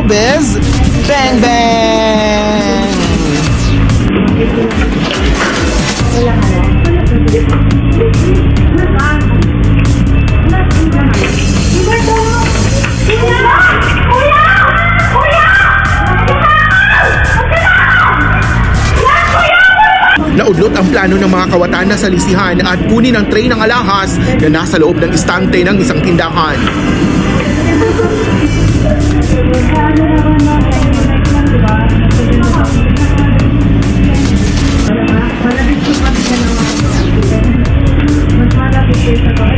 showbiz, bang bang! Naudlot ang plano ng mga kawatan na salisihan at kunin ang tray ng alahas na nasa loob ng istante ng isang tindahan. Mas malapit